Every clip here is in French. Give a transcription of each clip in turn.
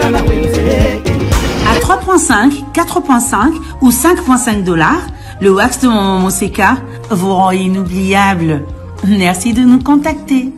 À 3,5, 4,5 ou 5,5 $, le wax de Maman Monseka vous rend inoubliable. Merci de nous contacter.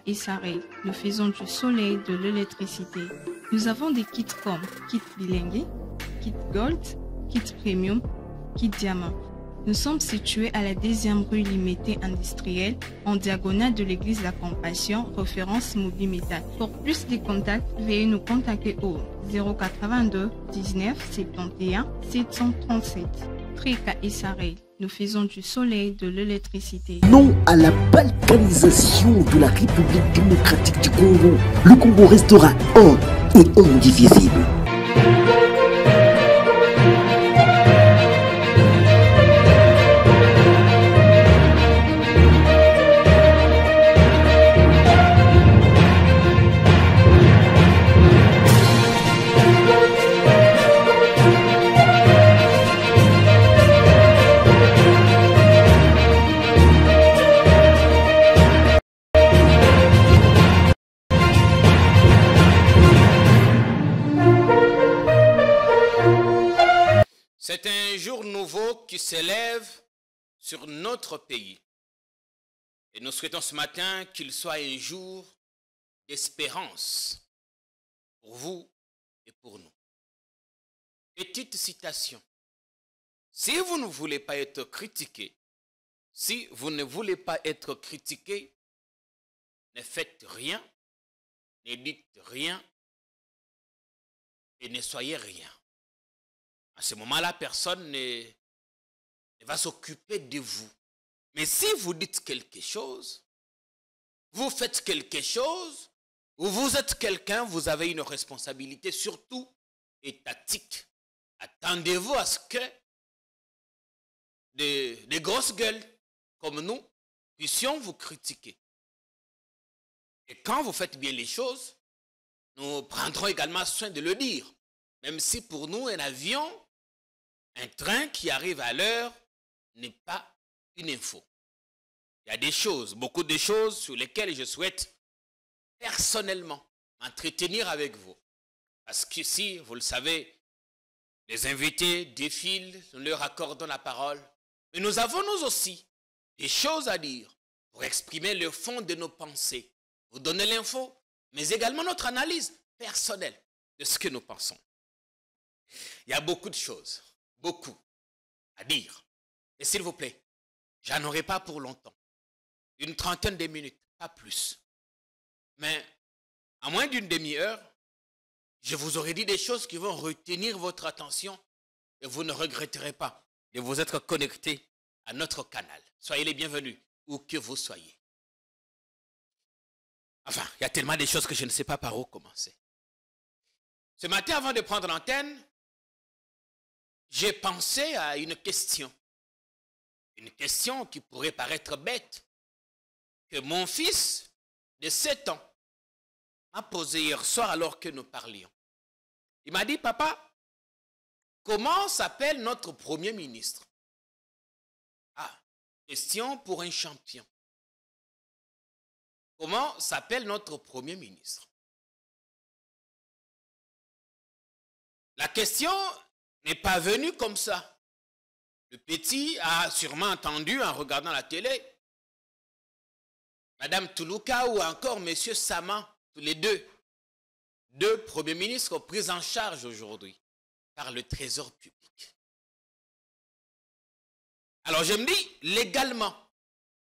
Isaré, nous faisons du soleil, de l'électricité. Nous avons des kits comme kit bilingue, kit gold, kit premium, kit diamant. Nous sommes situés à la 2e rue Limitée industrielle, en diagonale de l'église La Compassion, référence Mobile Métal. Pour plus de contacts, veuillez nous contacter au 082 19 71 737. Frika Isaré, nous faisons du soleil, de l'électricité. Non à la balkanisation de la République démocratique du Congo. Le Congo restera un et indivisible. C'est un jour nouveau qui s'élève sur notre pays. Et nous souhaitons ce matin qu'il soit un jour d'espérance pour vous et pour nous. Petite citation. Si vous ne voulez pas être critiqué, si vous ne voulez pas être critiqué, ne faites rien, ne dites rien et ne soyez rien. À ce moment-là, personne ne va s'occuper de vous. Mais si vous dites quelque chose, vous faites quelque chose, ou vous êtes quelqu'un, vous avez une responsabilité, surtout étatique. Attendez-vous à ce que des grosses gueules comme nous puissions vous critiquer. Et quand vous faites bien les choses, nous prendrons également soin de le dire. Même si pour nous, un avion, un train qui arrive à l'heure n'est pas une info. Il y a des choses, beaucoup de choses sur lesquelles je souhaite personnellement m'entretenir avec vous. Parce qu'ici, vous le savez, les invités défilent, nous leur accordons la parole. Mais nous avons nous aussi des choses à dire pour exprimer le fond de nos pensées, vous donner l'info, mais également notre analyse personnelle de ce que nous pensons. Il y a beaucoup de choses. Beaucoup à dire. Et s'il vous plaît, j'en aurai pas pour longtemps. Une trentaine de minutes, pas plus. Mais à moins d'une demi-heure, je vous aurai dit des choses qui vont retenir votre attention et vous ne regretterez pas de vous être connecté à notre canal. Soyez les bienvenus, où que vous soyez. Enfin, il y a tellement de choses que je ne sais pas par où commencer. Ce matin, avant de prendre l'antenne, j'ai pensé à une question qui pourrait paraître bête, que mon fils de 7 ans m'a posée hier soir alors que nous parlions. Il m'a dit, papa, comment s'appelle notre Premier ministre? Ah, question pour un champion. Comment s'appelle notre Premier ministre? La question n'est pas venu comme ça. Le petit a sûrement entendu en regardant la télé. Madame Toulouka ou encore Monsieur Sama, tous les deux premiers ministres pris en charge aujourd'hui par le Trésor public. Alors je me dis, légalement,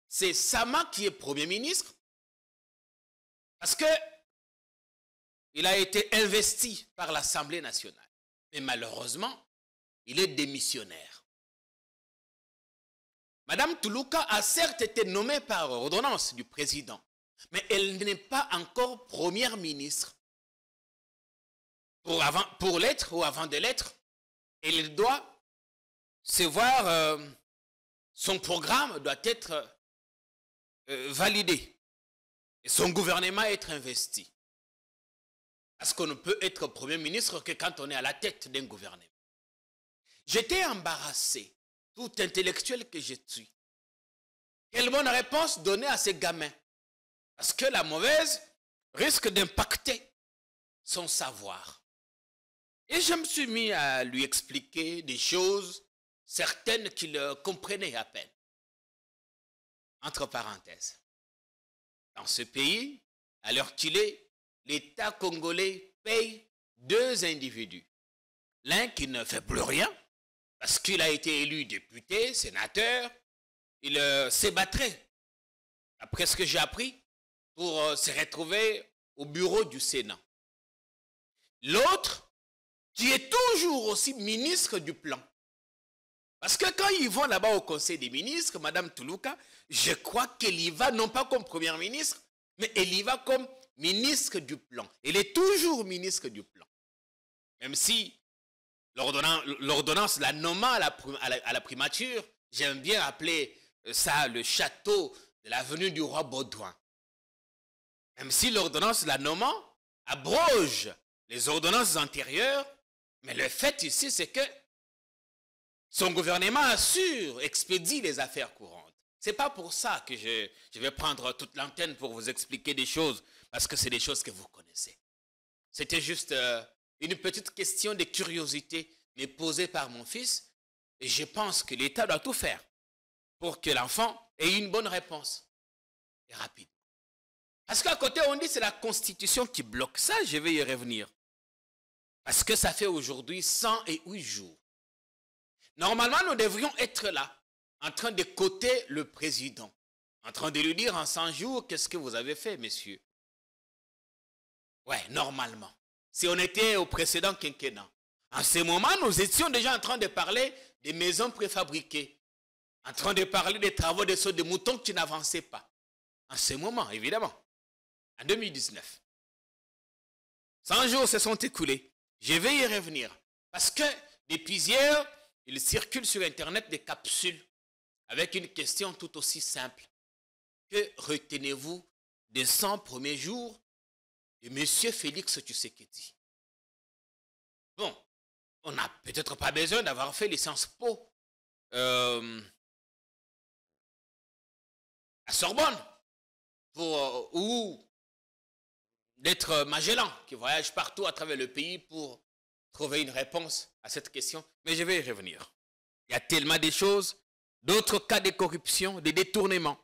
c'est Sama qui est Premier ministre parce que il a été investi par l'Assemblée nationale. Mais malheureusement, il est démissionnaire. Madame Toulouka a certes été nommée par ordonnance du président, mais elle n'est pas encore première ministre. Pour l'être ou avant de l'être, elle doit se voir, son programme doit être validé et son gouvernement être investi. Parce qu'on ne peut être Premier ministre que quand on est à la tête d'un gouvernement. J'étais embarrassé, tout intellectuel que je suis. Quelle bonne réponse donner à ces gamins? Parce que la mauvaise risque d'impacter son savoir. Et je me suis mis à lui expliquer des choses, certaines qu'il comprenait à peine. Entre parenthèses, dans ce pays, à l'heure qu'il est, l'État congolais paye 2 individus. L'un qui ne fait plus rien, parce qu'il a été élu député, sénateur, il s'ébattrait, après ce que j'ai appris, pour se retrouver au bureau du Sénat. L'autre, qui est toujours aussi ministre du plan. Parce que quand ils vont là-bas au Conseil des ministres, Madame Toulouka, je crois qu'elle y va non pas comme première ministre, mais elle y va comme ministre du plan. Elle est toujours ministre du plan. Même si l'ordonnance la nommant à la primature, j'aime bien appeler ça le château de l'avenue du roi Baudouin. Même si l'ordonnance la nommant abroge les ordonnances antérieures, mais le fait ici, c'est que son gouvernement assure, expédie les affaires courantes. Ce n'est pas pour ça que je vais prendre toute l'antenne pour vous expliquer des choses, parce que c'est des choses que vous connaissez. C'était juste une petite question de curiosité, mais posée par mon fils, et je pense que l'État doit tout faire pour que l'enfant ait une bonne réponse, et rapide. Parce qu'à côté, on dit que c'est la Constitution qui bloque. Ça, je vais y revenir. Parce que ça fait aujourd'hui 108 jours. Normalement, nous devrions être là, en train de coter le président, en train de lui dire en 100 jours, qu'est-ce que vous avez fait, messieurs? Ouais, normalement. Si on était au précédent quinquennat, en ce moment, nous étions déjà en train de parler des maisons préfabriquées, en train de parler des travaux de sauts de moutons qui n'avançaient pas. En ce moment, évidemment, en 2019. 100 jours se sont écoulés. Je vais y revenir. Parce que depuis hier, il circule sur Internet des capsules avec une question tout aussi simple. Que retenez-vous des 100 premiers jours de M. Félix Tshisekedi? Bon, on n'a peut-être pas besoin d'avoir fait les Sciences Po à Sorbonne ou d'être Magellan qui voyage partout à travers le pays pour trouver une réponse à cette question. Mais je vais y revenir. Il y a tellement de choses, d'autres cas de corruption, de détournement.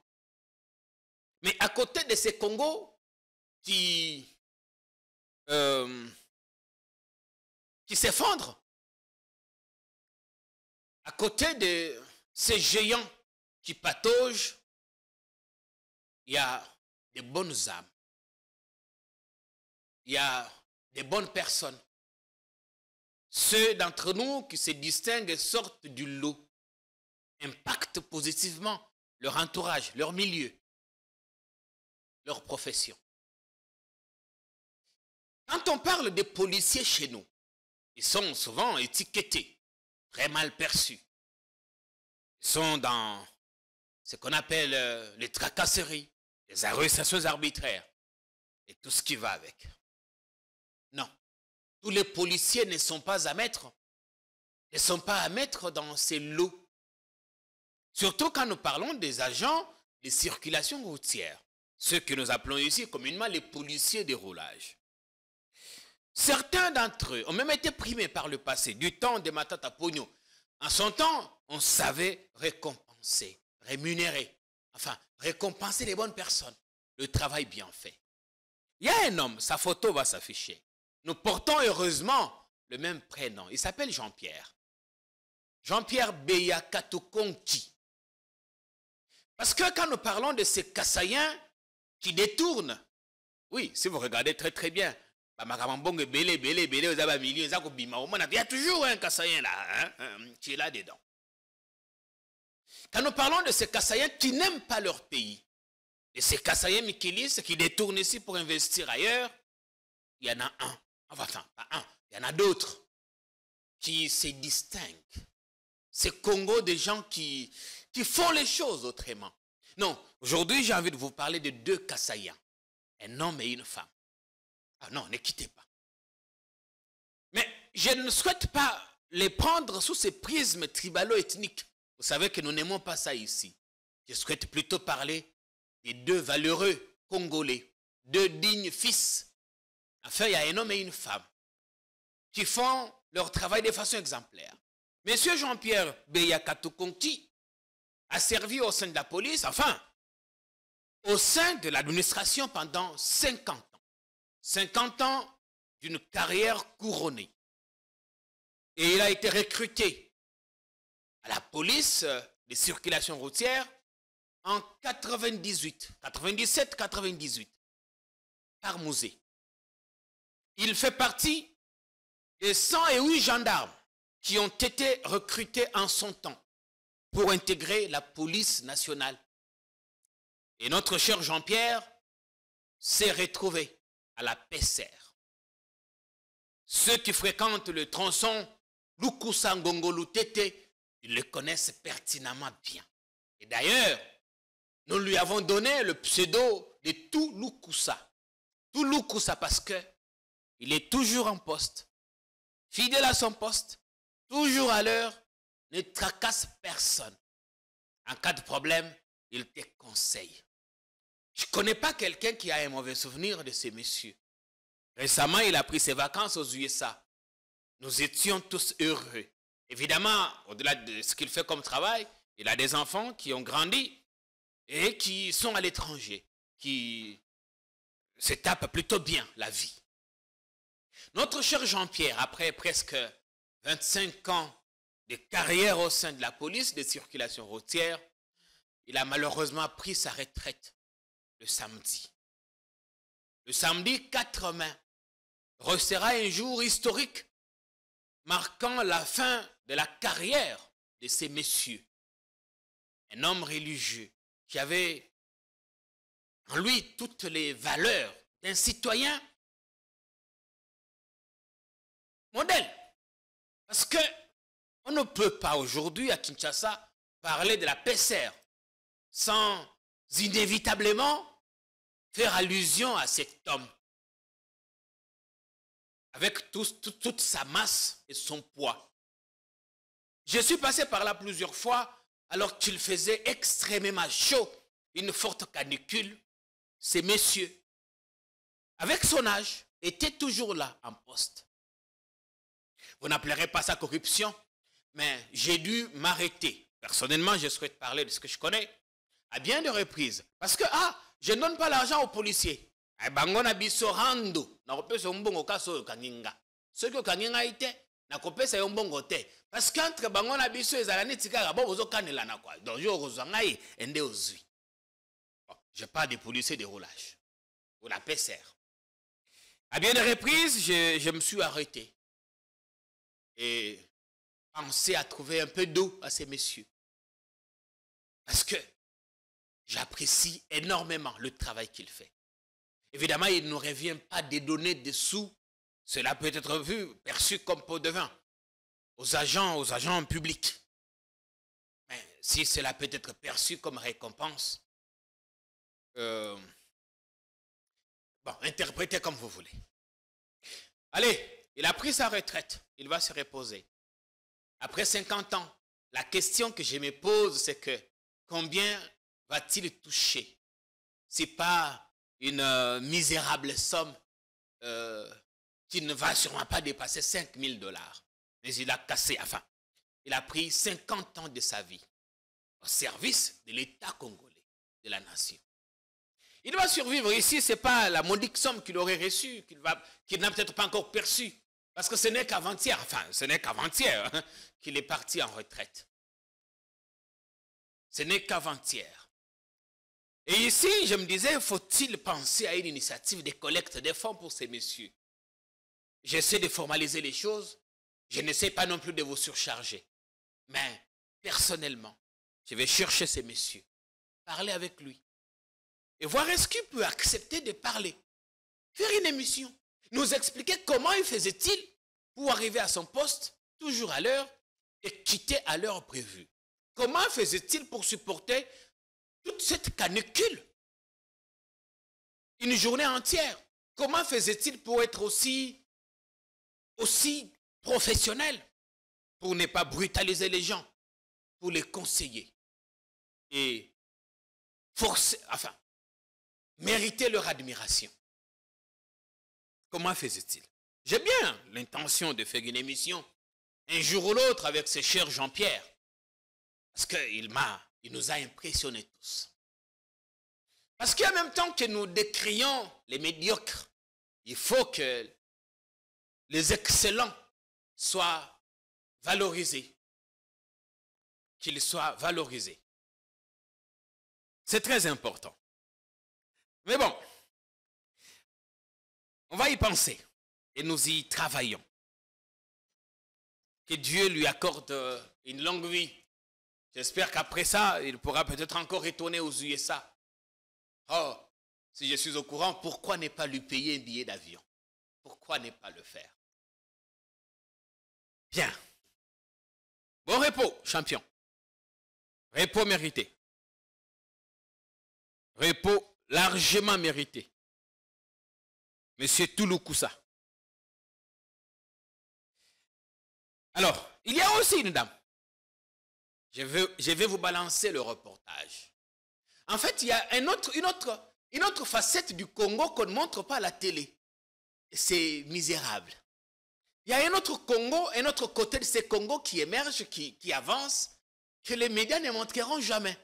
Mais à côté de ces Congos qui s'effondrent, à côté de ces géants qui pataugent, il y a des bonnes âmes. Il y a des bonnes personnes. Ceux d'entre nous qui se distinguent sortent du lot, impactent positivement leur entourage, leur milieu, leur profession. Quand on parle des policiers chez nous, ils sont souvent étiquetés, très mal perçus. Ils sont dans ce qu'on appelle les tracasseries, les arrestations arbitraires et tout ce qui va avec. Non, tous les policiers ne sont pas à mettre dans ces lots. Surtout quand nous parlons des agents de circulation routière, ceux que nous appelons ici communément les policiers de roulage. Certains d'entre eux ont même été primés par le passé, du temps de Matata Pogno. En son temps, on savait récompenser, rémunérer, enfin récompenser les bonnes personnes, le travail bien fait. Il y a un homme, sa photo va s'afficher. Nous portons heureusement le même prénom. Il s'appelle Jean-Pierre. Jean-Pierre Beya Katukonki. Parce que quand nous parlons de ces Kassaïens qui détournent, oui, si vous regardez très très bien, il y a toujours un Kassaïen là, qui est là dedans. Quand nous parlons de ces Kassaïens qui n'aiment pas leur pays, de ces Kassaïens Mikilis qui détournent ici pour investir ailleurs, il y en a un, enfin pas un, il y en a d'autres qui se distinguent. Ces Congo, des gens qui font les choses autrement. Non, aujourd'hui j'ai envie de vous parler de deux Kassaïens, un homme et une femme. Ah non, ne quittez pas. Mais je ne souhaite pas les prendre sous ces prismes tribalo-ethniques. Vous savez que nous n'aimons pas ça ici. Je souhaite plutôt parler des deux valeureux Congolais, deux dignes fils. Enfin, il y a un homme et une femme qui font leur travail de façon exemplaire. Monsieur Jean-Pierre Beyakatukonki a servi au sein de la police, enfin, au sein de l'administration pendant 50 ans. 50 ans d'une carrière couronnée. Et il a été recruté à la police de circulation routière en 97-98 par Mouzé. Il fait partie des 108 gendarmes qui ont été recrutés en son temps pour intégrer la police nationale. Et notre cher Jean-Pierre s'est retrouvé à la PCR. Ceux qui fréquentent le tronçon Lukusa-Ngongolo-Tété, ils le connaissent pertinemment bien. Et d'ailleurs, nous lui avons donné le pseudo de Touloukusa. Touloukusa parce que il est toujours en poste, fidèle à son poste, toujours à l'heure, ne tracasse personne. En cas de problème, il te conseille. Je ne connais pas quelqu'un qui a un mauvais souvenir de ces messieurs. Récemment, il a pris ses vacances aux USA. Nous étions tous heureux. Évidemment, au-delà de ce qu'il fait comme travail, il a des enfants qui ont grandi et qui sont à l'étranger, qui se tapent plutôt bien la vie. Notre cher Jean-Pierre, après presque 25 ans de carrière au sein de la police de circulation routière, il a malheureusement pris sa retraite le samedi. Le samedi 4 mai restera un jour historique marquant la fin de la carrière de ces messieurs. Un homme religieux qui avait en lui toutes les valeurs d'un citoyen modèle. Parce que on ne peut pas aujourd'hui à Kinshasa parler de la PCR sans inévitablement faire allusion à cet homme avec toute sa masse et son poids. Je suis passé par là plusieurs fois alors qu'il faisait extrêmement chaud, une forte canicule. Ces messieurs, avec son âge, étaient toujours là en poste. Vous n'appellerez pas ça corruption, mais j'ai dû m'arrêter. Personnellement, je souhaite parler de ce que je connais à bien de reprises. Parce que, je ne donne pas l'argent aux policiers. Parce qu'entre Bangon Abisso et Zalani Tika, je parle des policiers de roulage, ou la PCR. À bien de reprises, je me suis arrêté et pensé à trouver un peu d'eau à ces messieurs. Parce que j'apprécie énormément le travail qu'il fait. Évidemment, il ne nous revient pas de donner des sous. Cela peut être vu, perçu comme pot de vin aux agents publics. Mais si cela peut être perçu comme récompense, interprétez comme vous voulez. Allez, il a pris sa retraite, il va se reposer. Après 50 ans, la question que je me pose, c'est que combien va-t-il toucher? Ce n'est pas une misérable somme qui ne va sûrement pas dépasser 5 000 $. Mais il a cassé, enfin, il a pris 50 ans de sa vie au service de l'État congolais, de la nation. Il va survivre ici, ce n'est pas la modique somme qu'il aurait reçue, qu'il n'a peut-être pas encore perçue. Parce que ce n'est qu'avant-hier, qu'il est parti en retraite. Ce n'est qu'avant-hier. Et ici, je me disais, faut-il penser à une initiative de collecte des fonds pour ces messieurs? J'essaie de formaliser les choses. Je n'essaie pas non plus de vous surcharger. Mais, personnellement, je vais chercher ces messieurs, parler avec lui, et voir est-ce qu'il peut accepter de parler, faire une émission, nous expliquer comment il faisait-il pour arriver à son poste, toujours à l'heure, et quitter à l'heure prévue. Comment faisait-il pour supporter toute cette canicule? Une journée entière. Comment faisait-il pour être aussi professionnel, pour ne pas brutaliser les gens, pour les conseiller et mériter leur admiration? Comment faisait-il? J'ai bien l'intention de faire une émission un jour ou l'autre avec ce cher Jean-Pierre, parce qu'il nous a impressionnés tous. Parce qu'en même temps que nous décrions les médiocres, il faut que les excellents soient valorisés, qu'ils soient valorisés. C'est très important. Mais bon, on va y penser et nous y travaillons. Que Dieu lui accorde une longue vie. J'espère qu'après ça, il pourra peut-être encore retourner aux USA. Oh, si je suis au courant, pourquoi ne pas lui payer un billet d'avion? Pourquoi ne pas le faire? Bien. Bon repos, champion. Repos mérité. Repos largement mérité. Monsieur Touloukoussa. Alors, il y a aussi une dame. Je vais vous balancer le reportage. En fait, il y a une autre facette du Congo qu'on ne montre pas à la télé. C'est misérable. Il y a un autre Congo, un autre côté de ce Congo qui émerge, qui avance, que les médias ne montreront jamais.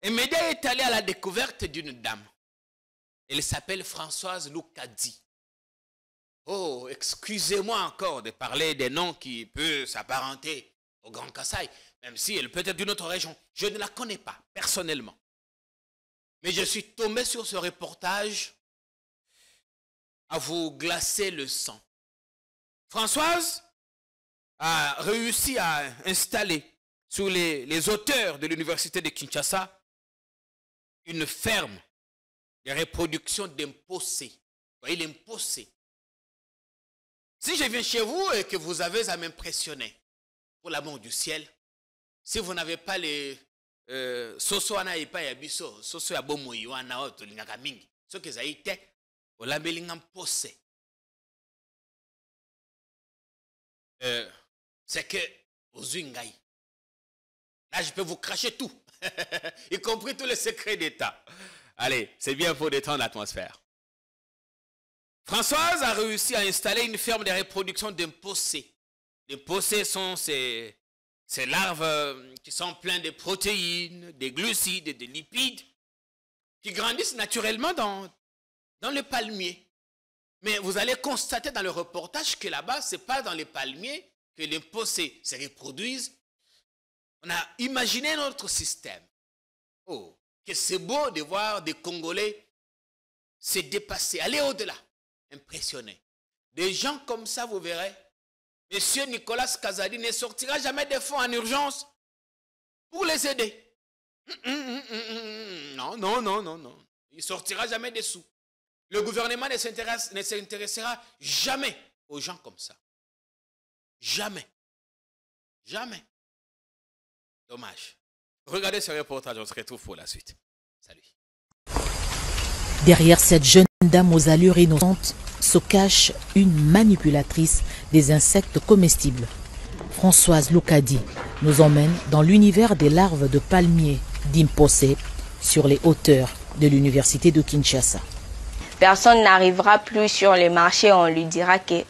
Un média est allé à la découverte d'une dame. Elle s'appelle Françoise Loukadi. Oh, excusez-moi encore de parler des noms qui peuvent s'apparenter au Grand Kassai, même si elle peut être d'une autre région. Je ne la connais pas, personnellement. Mais je suis tombé sur ce reportage à vous glacer le sang. Françoise a réussi à installer sous les hauteurs de l'université de Kinshasa une ferme de reproduction d'imposés. Vous voyez l'imposé. Si je viens chez vous et que vous avez à m'impressionner, pour l'amour du ciel, si vous n'avez pas les soso ana ipa ya biso, soso ya bomo yoana oto lingaka mingi, ce que ça été, olambelinga mpose. C'est que Ozungai. Là, je peux vous cracher tout, y compris tous les secrets d'État. Allez, c'est bien pour détendre l'atmosphère. Françoise a réussi à installer une ferme de reproduction d'imposés. Les imposés sont ces larves qui sont pleines de protéines, de glucides et de lipides, qui grandissent naturellement dans le palmier. Mais vous allez constater dans le reportage que là-bas, ce n'est pas dans les palmiers que les imposés se reproduisent. On a imaginé notre système. Oh, que c'est beau de voir des Congolais se dépasser, aller au-delà. Impressionné. Des gens comme ça, vous verrez, Monsieur Nicolas Kazadi ne sortira jamais des fonds en urgence pour les aider. Non. Il ne sortira jamais des sous. Le gouvernement ne s'intéressera jamais aux gens comme ça. Jamais. Dommage. Regardez ce reportage, on se retrouve pour la suite. Salut. Derrière cette jeune dame aux allures innocentes se cache une manipulatrice des insectes comestibles. Françoise Loukadi nous emmène dans l'univers des larves de palmiers d'imposés sur les hauteurs de l'université de Kinshasa. Personne n'arrivera plus sur les marchés, on lui dira que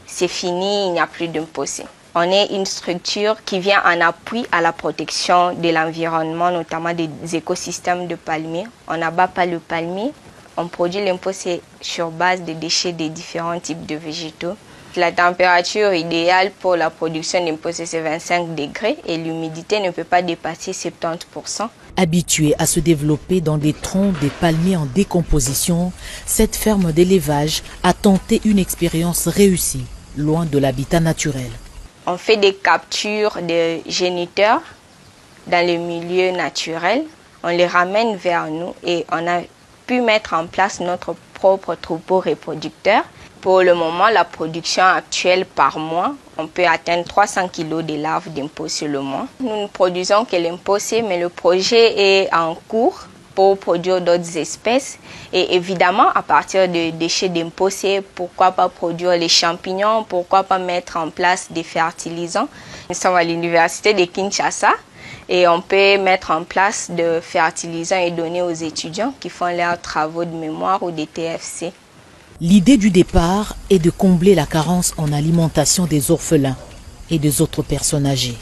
c'est fini, il n'y a plus d'imposés. On est une structure qui vient en appui à la protection de l'environnement, notamment des écosystèmes de palmiers. On n'abat pas le palmier, on produit l'imposé sur base des déchets des différents types de végétaux. La température idéale pour la production d'imposés, c'est 25 degrés et l'humidité ne peut pas dépasser 70%. Habituée à se développer dans des troncs des palmiers en décomposition, cette ferme d'élevage a tenté une expérience réussie, loin de l'habitat naturel. On fait des captures de géniteurs dans le milieu naturel. On les ramène vers nous et on a pu mettre en place notre propre troupeau reproducteur. Pour le moment, la production actuelle par mois, on peut atteindre 300 kg de larves d'imposés le mois. Nous ne produisons que l'imposé, mais le projet est en cours pour produire d'autres espèces. Et évidemment, à partir de déchets d'imposés, pourquoi pas produire les champignons, pourquoi pas mettre en place des fertilisants. Nous sommes à l'université de Kinshasa et on peut mettre en place des fertilisants et donner aux étudiants qui font leurs travaux de mémoire ou des TFC. L'idée du départ est de combler la carence en alimentation des orphelins et des autres personnes âgées.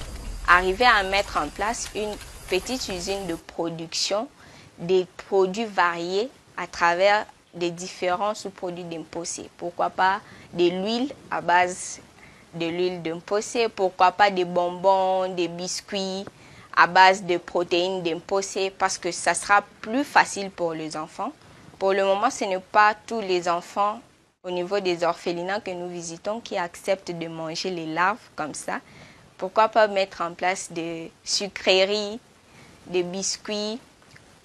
Arriver à mettre en place une petite usine de production des produits variés à travers des différents sous-produits d'imposés. Pourquoi pas de l'huile à base de l'huile d'imposé, pourquoi pas des bonbons, des biscuits à base de protéines d'imposé, parce que ça sera plus facile pour les enfants. Pour le moment, ce n'est pas tous les enfants au niveau des orphelinats que nous visitons qui acceptent de manger les larves comme ça. Pourquoi pas mettre en place des sucreries, des biscuits,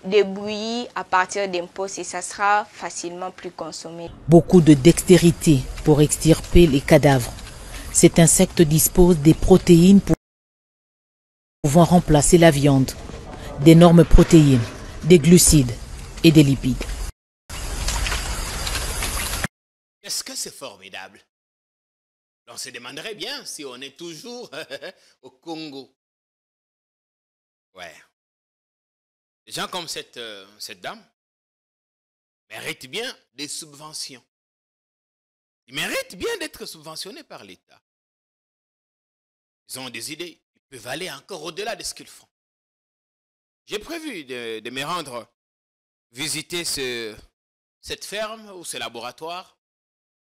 des bouillies à partir d'imposés, et ça sera facilement plus consommé. Beaucoup de dextérité pour extirper les cadavres. Cet insecte dispose des protéines pouvant remplacer la viande, d'énormes protéines, des glucides et des lipides. Est-ce que c'est formidable? On se demanderait bien si on est toujours au Congo. Ouais. Des gens comme cette dame méritent bien des subventions. Ils méritent bien d'être subventionnés par l'État. Ils ont des idées. Ils peuvent aller encore au-delà de ce qu'ils font. J'ai prévu de me rendre visiter cette ferme ou ce laboratoire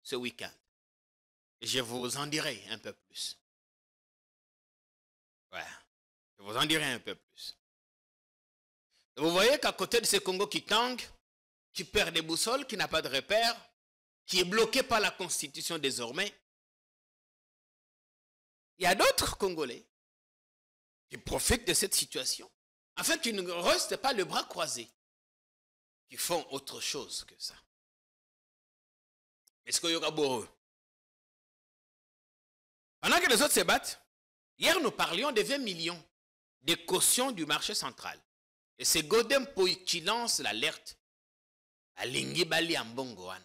ce week-end. Et je vous en dirai un peu plus. Ouais, je vous en dirai un peu plus. Et vous voyez qu'à côté de ce Congo qui tangue, qui perd des boussoles, qui n'a pas de repères, qui est bloqué par la Constitution désormais, il y a d'autres Congolais qui profitent de cette situation, afin qu'ils ne restent pas le bras croisé, qui font autre chose que ça. Est-ce qu'il y aura beau? Pendant que les autres se battent, hier nous parlions de 20 millions de cautions du marché central. Et c'est Godem Poy qui lance l'alerte à Lingibali Ambongoana.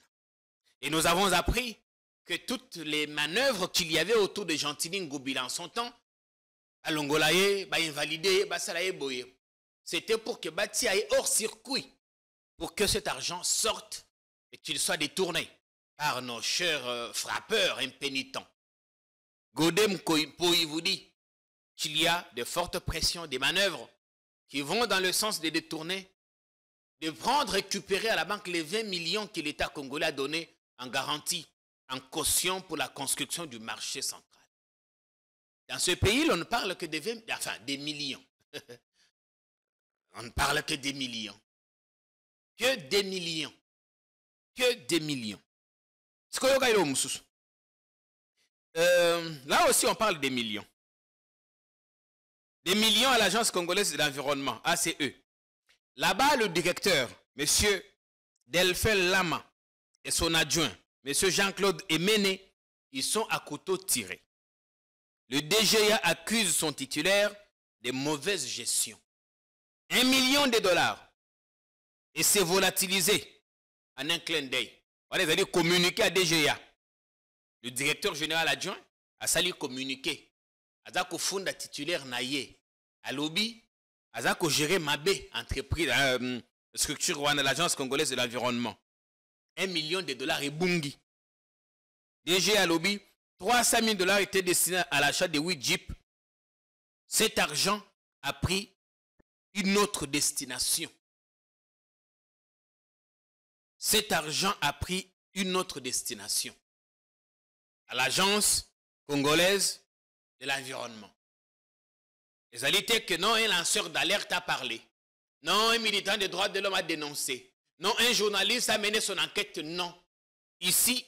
Et nous avons appris que toutes les manœuvres qu'il y avait autour de Gentili Ngobila en son temps, à Longolaye, invalidé, Boye, c'était pour que Bati aille hors circuit, pour que cet argent sorte et qu'il soit détourné par nos chers frappeurs impénitents. Godem Poy vous dit qu'il y a de fortes pressions, des manœuvres qui vont dans le sens de détourner, de prendre, récupérer à la banque les 20 millions que l'État congolais a donné en garantie, en caution pour la construction du marché central. Dans ce pays, on ne parle que des millions. On ne parle que des millions. Que des millions. Que des millions. Là aussi, on parle des millions. Des millions à l'Agence congolaise de l'environnement, ACE. Là-bas, le directeur, M. Delphin Lama, et son adjoint, M. Jean-Claude Emene, ils sont à couteau tiré. Le DGA accuse son titulaire de mauvaise gestion. 1 million de dollars. Et c'est volatilisé en un clin d'œil. Voilà, ils allaient communiquer à DGA. Le directeur général adjoint a sali communiqué. Azako funda titulaire naye. À lobby, Azako gérer Mabé, entreprise, structure de l'Agence congolaise de l'environnement. 1 million de dollars et bungi. DGA lobby, 300 000 dollars étaient destinés à l'achat de 8 jeeps. Cet argent a pris une autre destination. Cet argent a pris une autre destination. à l'Agence congolaise de l'environnement. Les alités que non, un lanceur d'alerte a parlé. Non, un militant des droits de l'homme a dénoncé. Non, un journaliste a mené son enquête. Non. Ici,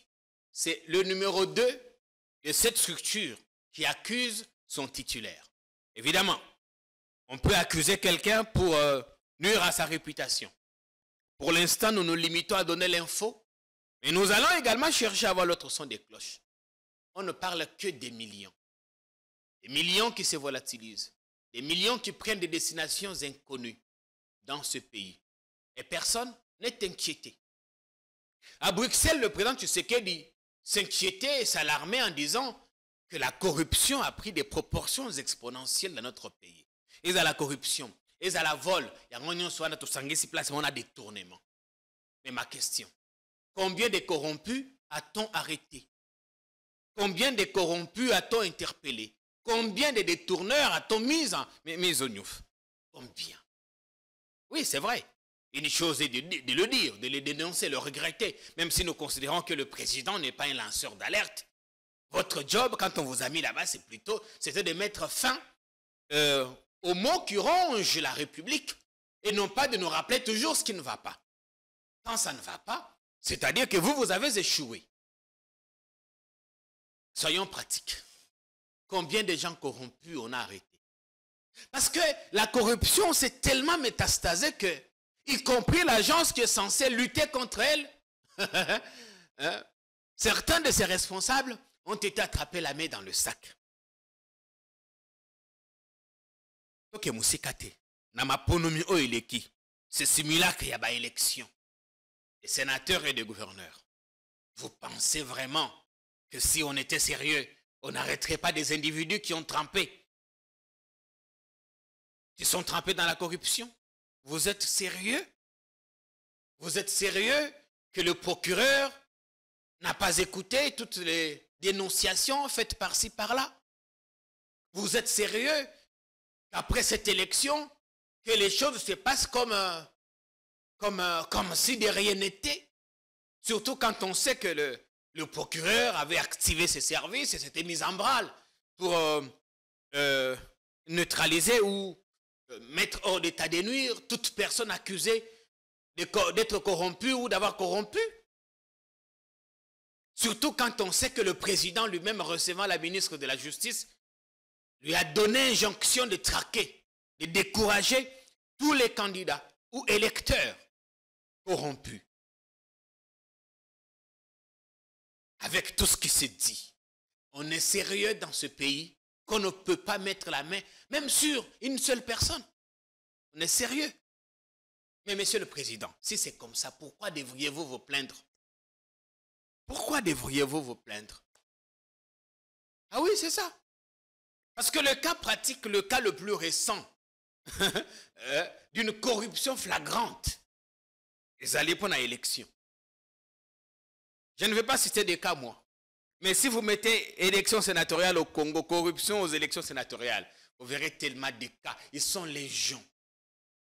c'est le numéro 2 de cette structure qui accuse son titulaire. Évidemment, on peut accuser quelqu'un pour nuire à sa réputation. Pour l'instant, nous nous limitons à donner l'info, mais nous allons également chercher à avoir l'autre son des cloches. On ne parle que des millions. Des millions qui se volatilisent. Des millions qui prennent des destinations inconnues dans ce pays. Et personne n'est inquiété. À Bruxelles, le président Tshisekedi s'inquiétait et s'alarmait en disant que la corruption a pris des proportions exponentielles dans notre pays. Et à la corruption, et à la vol, on a détournement. Mais ma question, combien de corrompus a-t-on arrêté? Combien de corrompus a-t-on interpellé? Combien de détourneurs a-t-on mis au gnouf? Combien? Oui, c'est vrai. Une chose est de le dire, de le dénoncer, le regretter, même si nous considérons que le président n'est pas un lanceur d'alerte. Votre job, quand on vous a mis là-bas, c'était de mettre fin aux mots qui rongent la République et non pas de nous rappeler toujours ce qui ne va pas. Quand ça ne va pas, c'est-à-dire que vous avez échoué. Soyons pratiques. Combien de gens corrompus on a arrêtés? Parce que la corruption s'est tellement métastasée que, y compris l'agence qui est censée lutter contre elle, certains de ses responsables ont été attrapés la main dans le sac. Ok, Moussikate, Namaponomi Oileki, c'est simulacre qu'il y a pas élection. Des sénateurs et des gouverneurs. Vous pensez vraiment que si on était sérieux, on n'arrêterait pas des individus qui ont trempé, qui sont trempés dans la corruption? Vous êtes sérieux? Vous êtes sérieux que le procureur n'a pas écouté toutes les dénonciations faites par-ci, par-là? Vous êtes sérieux qu'après cette élection, que les choses se passent comme si de rien n'était? Surtout quand on sait que le procureur avait activé ses services et s'était mis en branle pour neutraliser ou mettre hors d'état de nuire toute personne accusée d'être corrompue ou d'avoir corrompu. Surtout quand on sait que le président lui-même, recevant la ministre de la Justice, lui a donné injonction de traquer, de décourager tous les candidats ou électeurs corrompus. Avec tout ce qui s'est dit, on est sérieux dans ce pays qu'on ne peut pas mettre la main, même sur une seule personne. On est sérieux. Mais monsieur le président, si c'est comme ça, pourquoi devriez-vous vous plaindre? Pourquoi devriez-vous vous plaindre? Ah oui, c'est ça. Parce que le cas pratique, le cas le plus récent d'une corruption flagrante, ils allaient pour l'élection. Je ne vais pas citer des cas, moi. Mais si vous mettez élection sénatoriale au Congo, corruption aux élections sénatoriales, vous verrez tellement des cas. Ils sont légions.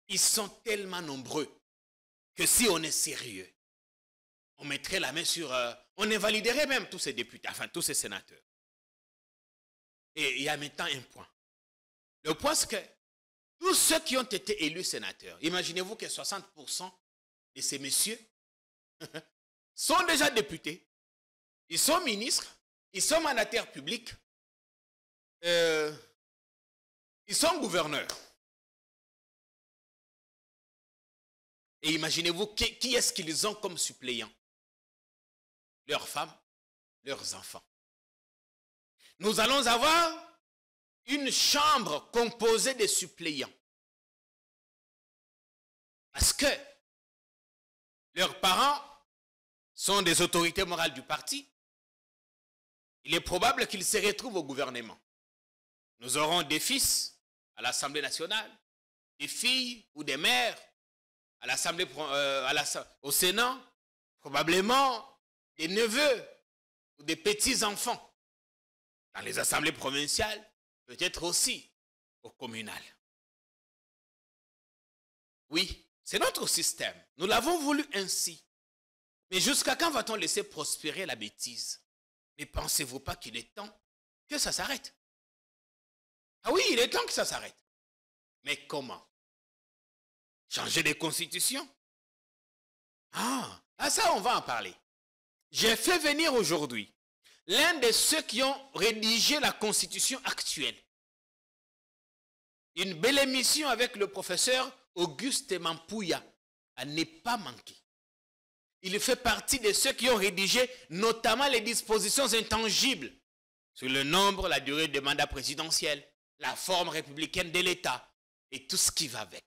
Ils sont tellement nombreux que si on est sérieux, on mettrait la main sur... on invaliderait même tous ces députés, enfin tous ces sénateurs. Et il y a maintenant un point. Le point, c'est que tous ceux qui ont été élus sénateurs, imaginez-vous que 60% de ces messieurs sont déjà députés, ils sont ministres, ils sont mandataires publics, ils sont gouverneurs. Et imaginez-vous qui est-ce qu'ils ont comme suppléants? Leurs femmes, leurs enfants. Nous allons avoir une chambre composée de suppléants. Parce que leurs parents sont des autorités morales du parti. Il est probable qu'ils se retrouvent au gouvernement. Nous aurons des fils à l'Assemblée nationale, des filles ou des mères à l'Assemblée, au Sénat, probablement des neveux ou des petits-enfants dans les assemblées provinciales, peut-être aussi au communal. Oui, c'est notre système. Nous l'avons voulu ainsi. Mais jusqu'à quand va-t-on laisser prospérer la bêtise? Ne pensez-vous pas qu'il est temps que ça s'arrête? Ah oui, il est temps que ça s'arrête. Mais comment? Changer de constitution? Ah, ça, on va en parler. J'ai fait venir aujourd'hui l'un de ceux qui ont rédigé la constitution actuelle. Une belle émission avec le professeur Auguste Mampouya, à ne pas manquer. Il fait partie de ceux qui ont rédigé notamment les dispositions intangibles sur le nombre, la durée de mandat présidentiel, la forme républicaine de l'État et tout ce qui va avec.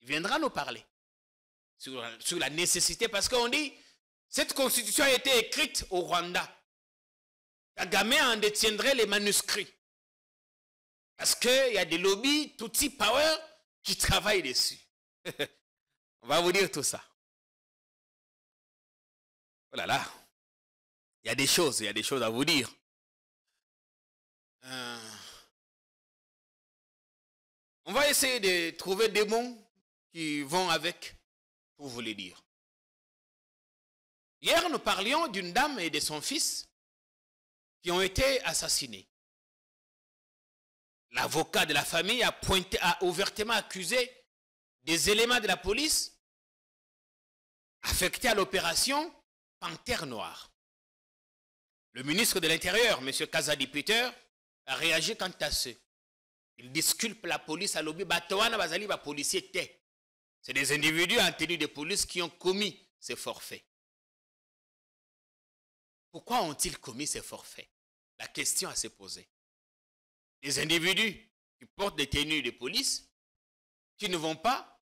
Il viendra nous parler sur la nécessité, parce qu'on dit, cette constitution a été écrite au Rwanda. Kagame en détiendrait les manuscrits. Parce qu'il y a des lobbies, Tutsi Power, qui travaillent dessus. On va vous dire tout ça. Oh là là. Il y a des choses à vous dire. On va essayer de trouver des mots qui vont avec pour vous les dire. Hier, nous parlions d'une dame et de son fils qui ont été assassinés. L'avocat de la famille a ouvertement accusé des éléments de la police affectés à l'opération Panthère Noire. Le ministre de l'Intérieur, M. Kazadi Peter, a réagi quant à ce. Il disculpe la police à l'objet Batoana Bazali va policier té. C'est des individus en tenue de police qui ont commis ces forfaits. Pourquoi ont-ils commis ces forfaits? La question à se poser. Les individus qui portent des tenues de police, qui ne vont pas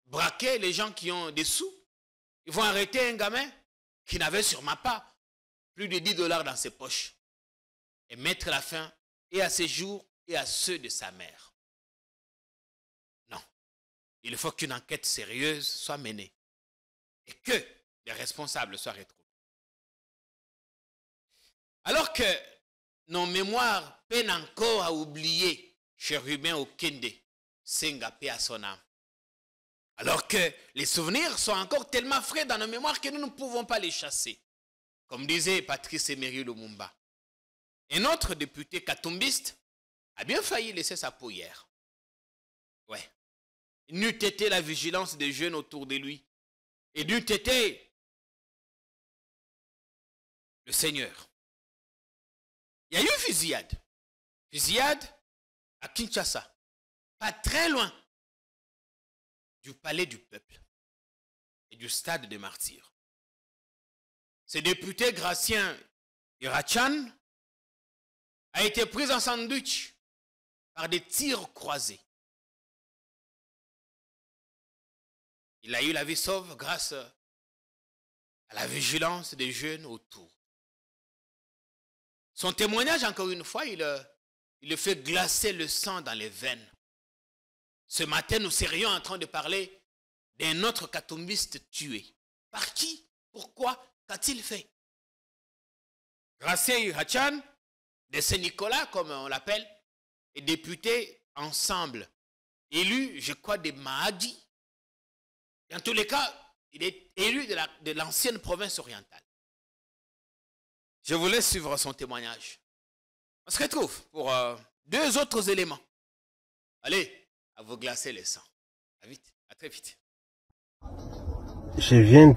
braquer les gens qui ont des sous, ils vont arrêter un gamin qui n'avait sûrement pas plus de $10 dans ses poches et mettre la fin et à ses jours et à ceux de sa mère. Non. Il faut qu'une enquête sérieuse soit menée et que les responsables soient retrouvés. Alors que nos mémoires peinent encore à oublier Chérubin Okende, Sengapé à son âme. Alors que les souvenirs sont encore tellement frais dans nos mémoires que nous ne pouvons pas les chasser. Comme disait Patrice Emery Lumumba. Un autre député katumbiste a bien failli laisser sa peau hier. Ouais. Il n'eût été la vigilance des jeunes autour de lui. Et n'eût été le Seigneur. Il y a eu une fusillade. Fusillade à Kinshasa. Pas très loin du palais du peuple et du stade des martyrs. Ce député Gratien Irachan a été pris en sandwich par des tirs croisés. Il a eu la vie sauve grâce à la vigilance des jeunes autour. Son témoignage, encore une fois, il le fait glacer le sang dans les veines. Ce matin, nous serions en train de parler d'un autre katumbiste tué. Par qui? Pourquoi? Qu'a-t-il fait? Gracien Hachan, de Saint-Nicolas, comme on l'appelle, est député ensemble, élu, je crois, de Mahadi. Dans tous les cas, il est élu de l'ancienne province orientale. Je vous laisse suivre son témoignage. On se retrouve pour deux autres éléments. Allez, à vous glacer les sangs. À vite, à très vite. Je viens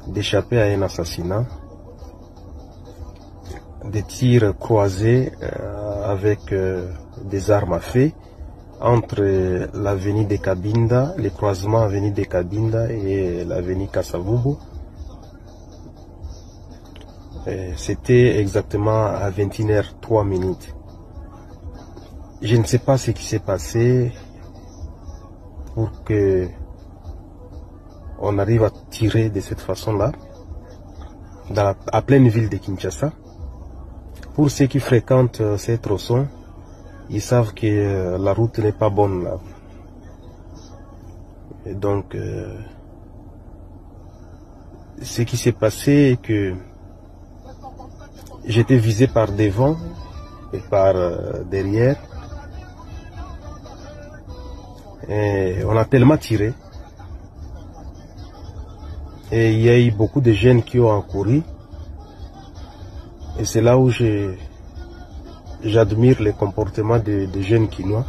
d'échapper à un assassinat. Des tirs croisés avec des armes à feu entre l'avenue de Kabinda, le croisement avenue de Kabinda et l'avenue Kasavubu. C'était exactement à 21h03. Je ne sais pas ce qui s'est passé pour que on arrive à tirer de cette façon-là à pleine ville de Kinshasa. Pour ceux qui fréquentent ces tronçons, ils savent que la route n'est pas bonne là. Et donc, ce qui s'est passé est que j'étais visé par devant et par derrière. Et on a tellement tiré. Et il y a eu beaucoup de jeunes qui ont accouru. Et c'est là où j'admire le comportement des jeunes Kinois.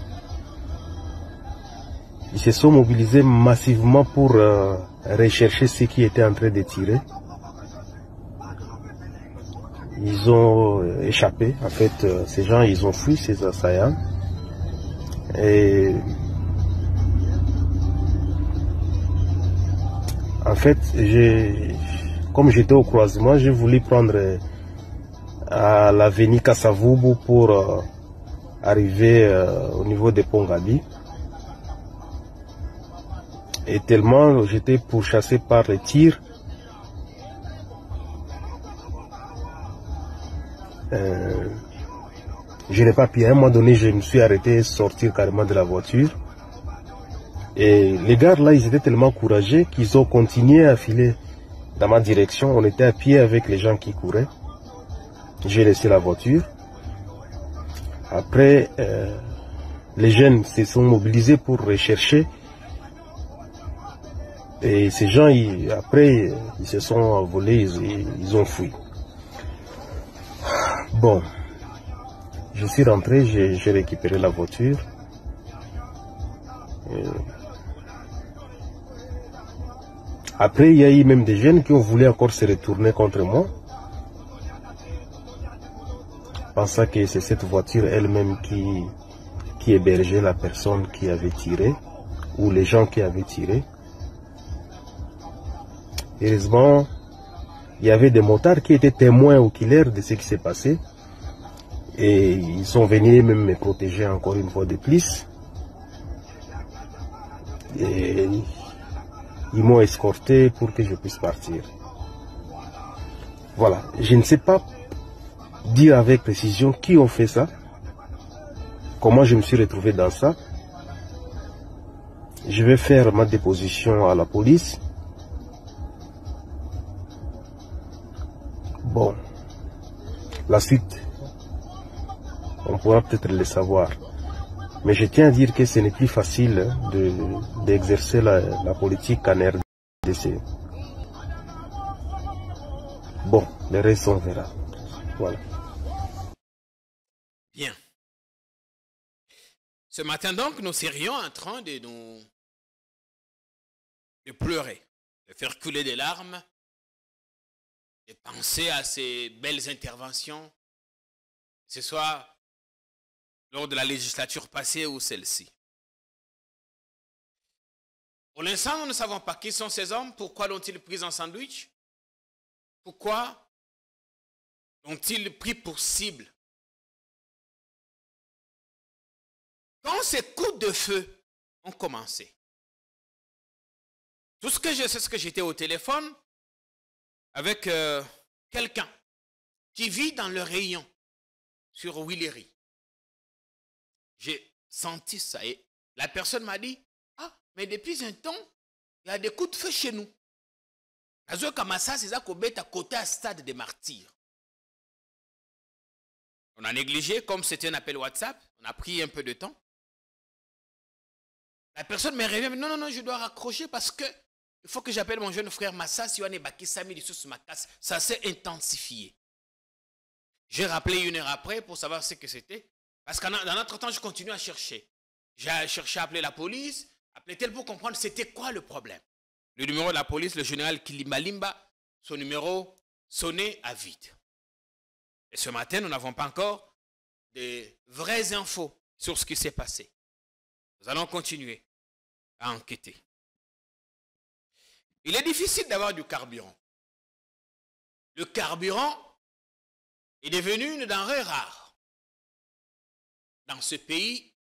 Ils se sont mobilisés massivement pour rechercher ceux qui étaient en train de tirer. Ils ont échappé. En fait, ces gens, ils ont fui ces assaillants. Et en fait, comme j'étais au croisement, j'ai voulu prendre à l'avenue Kasavubu pour arriver au niveau de Pongali. Et tellement j'étais pourchassé par les tirs, je n'ai pas pu. À un moment donné, je me suis arrêté, sortir carrément de la voiture. Et les gars là, ils étaient tellement courageux qu'ils ont continué à filer dans ma direction. On était à pied avec les gens qui couraient. J'ai laissé la voiture. Après, les jeunes se sont mobilisés pour rechercher. Et ces gens, après, ils se sont envolés, ils ont fui. Bon, je suis rentré, j'ai récupéré la voiture. Après, il y a eu même des jeunes qui ont voulu encore se retourner contre moi, pensant que c'est cette voiture elle-même qui hébergeait la personne qui avait tiré, ou les gens qui avaient tiré. Heureusement, il y avait des motards qui étaient témoins oculaires de ce qui s'est passé. Et ils sont venus même me protéger encore une fois de plus. Et ils m'ont escorté pour que je puisse partir. Voilà, je ne sais pas dire avec précision qui ont fait ça, comment je me suis retrouvé dans ça. Je vais faire ma déposition à la police. Bon, la suite, on pourra peut-être le savoir. Mais je tiens à dire que ce n'est plus facile d'exercer la politique en RDC. Bon, le reste on verra. Voilà. Bien. Ce matin donc, nous serions en train de pleurer, de faire couler des larmes, de penser à ces belles interventions, que ce soit lors de la législature passée ou celle-ci. Pour l'instant, nous ne savons pas qui sont ces hommes, pourquoi l'ont-ils pris en sandwich, pourquoi l'ont-ils pris pour cible. Quand ces coups de feu ont commencé, tout ce que je sais, c'est que j'étais au téléphone avec quelqu'un qui vit dans le rayon sur Willery. J'ai senti ça et la personne m'a dit, ah, mais depuis un temps, il y a des coups de feu chez nous. Kamasa, c'est ça qu'on met à côté à stade des martyrs. On a négligé, comme c'était un appel WhatsApp, on a pris un peu de temps. La personne me revient, mais non, je dois raccrocher parce que il faut que j'appelle mon jeune frère Massa, si on est baki Sami sur ma casse. Ça s'est intensifié. J'ai rappelé 1 heure après pour savoir ce que c'était. Parce que dans notre temps, je continue à chercher. J'ai cherché à appeler la police, appeler tel pour comprendre c'était quoi le problème. Le numéro de la police, le général Kilimbalimba, son numéro sonnait à vide. Et ce matin, nous n'avons pas encore de vraies infos sur ce qui s'est passé. Nous allons continuer à enquêter. Il est difficile d'avoir du carburant. Le carburant est devenu une denrée rare. Dans ce pays,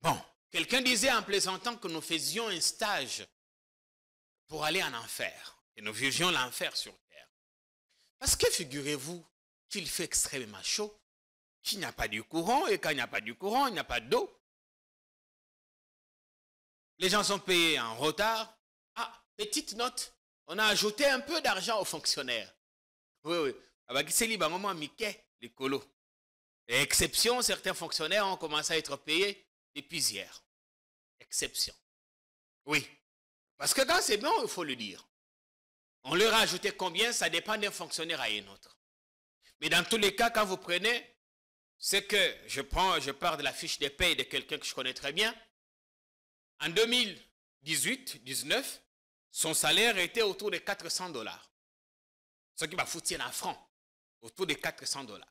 bon, quelqu'un disait en plaisantant que nous faisions un stage pour aller en enfer. Et nous vivions l'enfer sur terre. Parce que figurez-vous qu'il fait extrêmement chaud, qu'il n'y a pas de courant, et quand il n'y a pas de courant, il n'y a pas d'eau. Les gens sont payés en retard. Ah, petite note, on a ajouté un peu d'argent aux fonctionnaires. Oui. Et exception, certains fonctionnaires ont commencé à être payés depuis hier. Exception. Oui. Parce que quand c'est bon, il faut le dire. On leur a ajouté combien? Ça dépend d'un fonctionnaire à un autre. Mais dans tous les cas, quand vous prenez, c'est que je pars de la fiche de paye de quelqu'un que je connais très bien. En 2018-19, son salaire était autour de 400 $. Ce qui va foutre en francs, autour de 400 $.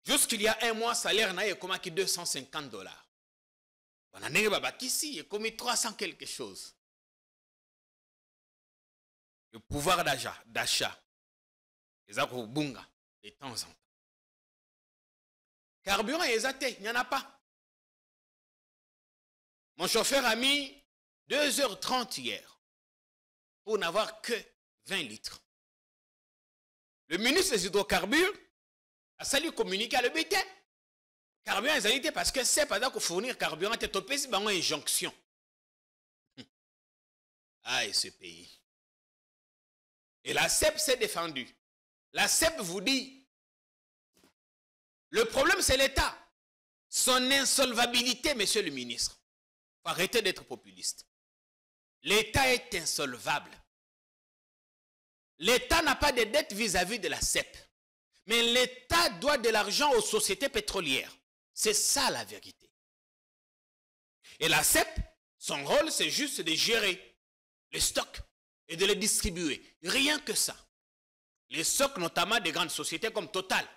Jusqu'il y a un mois, salaire n'a comme 250 $. On a ici, il y a comme 300 quelque chose. Le pouvoir d'achat. Les bunga de temps en temps. Carburant, il n'y en a pas. Mon chauffeur a mis 2h30 hier pour n'avoir que 20 litres. Le ministre des hydrocarbures a salué communiquer à l'EBT. Carburant, ils ont été parce que c'est pas qu'il fournir carburant, c'est topé, c'est une injonction. Aïe, ce pays. Et la CEP s'est défendue. La CEP vous dit, le problème c'est l'État. Son insolvabilité, monsieur le ministre. Il faut arrêter d'être populiste. L'État est insolvable. L'État n'a pas de dette vis-à-vis de la CEP. Mais l'État doit de l'argent aux sociétés pétrolières. C'est ça la vérité. Et la CEP, son rôle, c'est juste de gérer les stocks et de les distribuer. Rien que ça. Les stocks, notamment des grandes sociétés comme Total.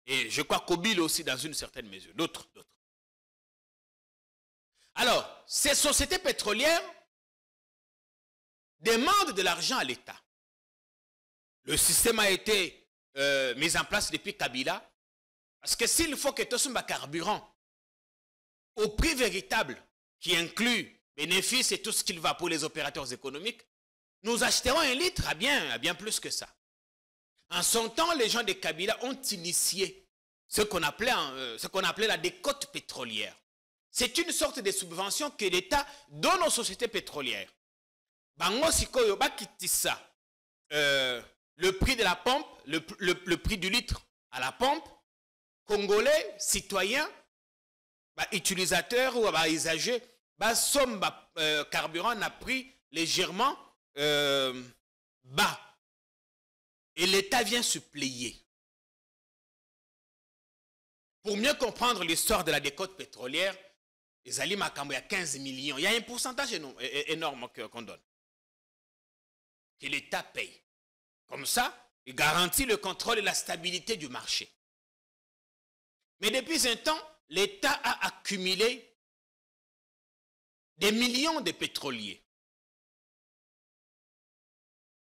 Et je crois qu'Obil aussi dans une certaine mesure. D'autres. Alors, ces sociétés pétrolières demandent de l'argent à l'État. Le système a été mis en place depuis Kabila. Parce que s'il faut que tout soit carburant au prix véritable qui inclut bénéfices et tout ce qu'il va pour les opérateurs économiques, nous achèterons un litre à bien plus que ça. En son temps, les gens de Kabila ont initié ce qu'on appelait la décote pétrolière. C'est une sorte de subvention que l'État donne aux sociétés pétrolières. Bango sikoyo bakitisa le prix de la pompe, le prix du litre à la pompe, Congolais, citoyens, utilisateurs ou usagers, somme carburant n'a pris légèrement bas. Et l'État vient suppléer. Pour mieux comprendre l'histoire de la décote pétrolière, les alliés Makambo, il y a 15 millions. Il y a un pourcentage énorme qu'on donne. Que l'État paye. Comme ça, il garantit le contrôle et la stabilité du marché. Mais depuis un temps, l'État a accumulé des millions de pétroliers.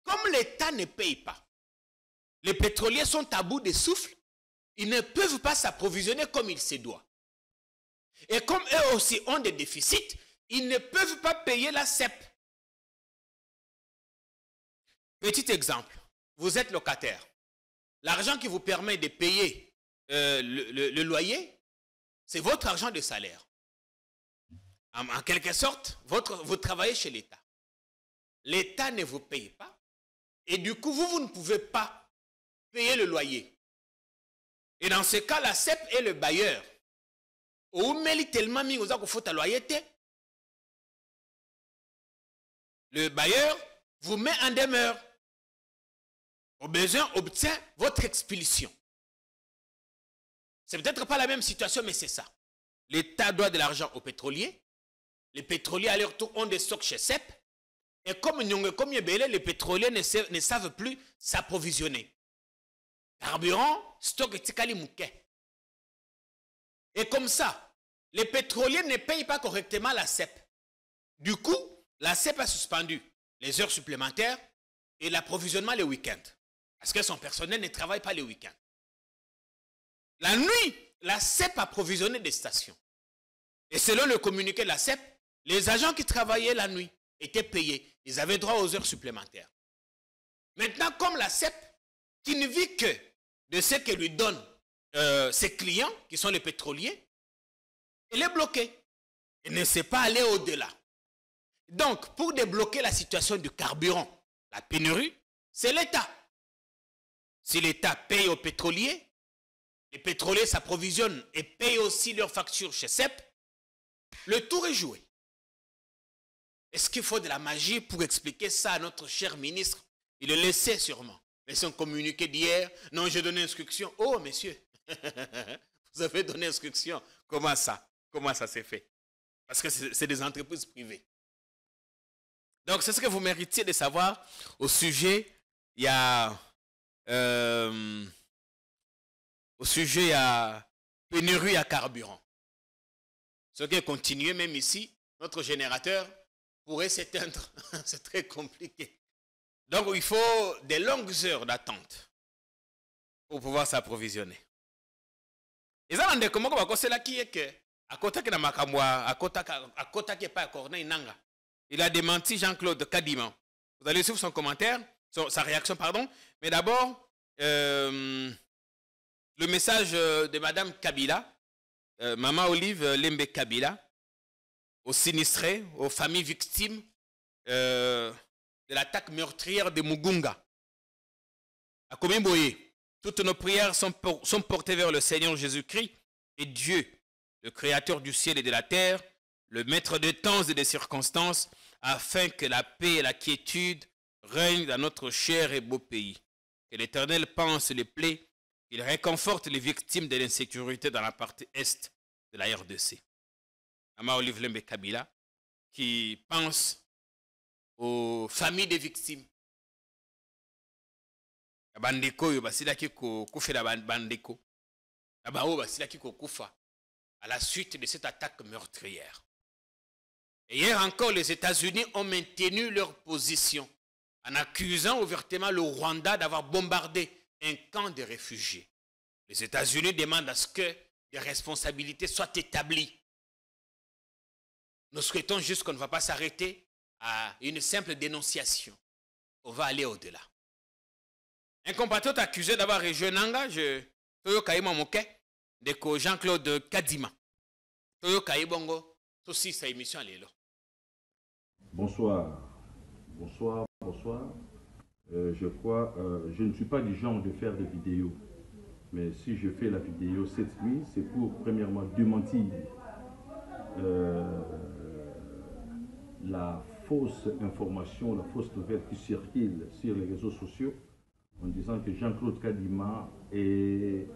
Comme l'État ne paye pas, les pétroliers sont à bout de souffle, ils ne peuvent pas s'approvisionner comme il se doit. Et comme eux aussi ont des déficits, ils ne peuvent pas payer la CEP. Petit exemple, vous êtes locataire. L'argent qui vous permet de payer le loyer, c'est votre argent de salaire. En quelque sorte, vous travaillez chez l'État. L'État ne vous paye pas. Et du coup, vous ne pouvez pas payer le loyer. Et dans ce cas, la CEP est le bailleur. Le bailleur vous met en demeure. Au besoin, obtient votre expulsion. C'est peut-être pas la même situation, mais c'est ça. L'État doit de l'argent aux pétroliers. Les pétroliers, à leur tour, ont des stocks chez CEP. Et comme les pétroliers ne savent plus s'approvisionner. Carburant, stock et tikali mouké. Et comme ça, les pétroliers ne payent pas correctement la CEP. Du coup, la CEP a suspendu les heures supplémentaires et l'approvisionnement les week-ends. Parce que son personnel ne travaille pas les week-ends. La nuit, la CEP a approvisionné des stations. Et selon le communiqué de la CEP, les agents qui travaillaient la nuit étaient payés. Ils avaient droit aux heures supplémentaires. Maintenant, comme la CEP, qui ne vit que de ce que lui donnent ses clients, qui sont les pétroliers, elle est bloquée. Elle ne sait pas aller au-delà. Donc, pour débloquer la situation du carburant, la pénurie, c'est l'État. Si l'État paye aux pétroliers, les pétroliers s'approvisionnent et payent aussi leurs factures chez CEP, le tour est joué. Est-ce qu'il faut de la magie pour expliquer ça à notre cher ministre? Il le laissait sûrement. Mais son communiqué d'hier, non, j'ai donné instruction. Oh, messieurs, vous avez donné instruction. Comment ça? Comment ça s'est fait? Parce que c'est des entreprises privées. Donc, c'est ce que vous méritiez de savoir. Au sujet, il y a pénurie à carburant. Ce qui est continué, même ici, notre générateur pourrait s'éteindre. C'est très compliqué. Donc, il faut des longues heures d'attente pour pouvoir s'approvisionner. Et ça, on dit comment c'est là qui est que, à côté de Makamwa, à côté qui pas Corneille Nanga, il a démenti Jean-Claude Kadima. Vous allez suivre son commentaire, sa réaction, pardon. Mais d'abord, le message de Madame Kabila, Maman Olive Lembe Kabila, aux sinistrés, aux familles victimes de l'attaque meurtrière de Mugunga. À Komimboye, toutes nos prières sont portées vers le Seigneur Jésus-Christ et Dieu, le Créateur du ciel et de la terre, le Maître des temps et des circonstances, afin que la paix et la quiétude règnent dans notre cher et beau pays. Que l'Éternel pense les plaies, qu'il réconforte les victimes de l'insécurité dans la partie est de la RDC. Maman Olive Lembe Kabila, qui pense aux familles des victimes. Bandeko yo basilaki ko kufela bandeko. Abao basilaki ko kufa à la suite de cette attaque meurtrière. Et hier encore, les États-Unis ont maintenu leur position en accusant ouvertement le Rwanda d'avoir bombardé un camp de réfugiés. Les États-Unis demandent à ce que des responsabilités soient établies. Nous souhaitons juste qu'on ne va pas s'arrêter à une simple dénonciation. On va aller au-delà. Un compatriote accusé d'avoir rejoint Nanga, Toyo Kaïma Moke, de Jean-Claude Kadima. Toyo Kaïbongo, aussi sa émission à l'élo. Bonsoir. Bonsoir, bonsoir. Je crois, je ne suis pas du genre de faire des vidéos. Mais si je fais la vidéo cette nuit, c'est pour premièrement démentir la fausse information, la fausse nouvelle qui circule sur les réseaux sociaux en disant que Jean-Claude Kadima est,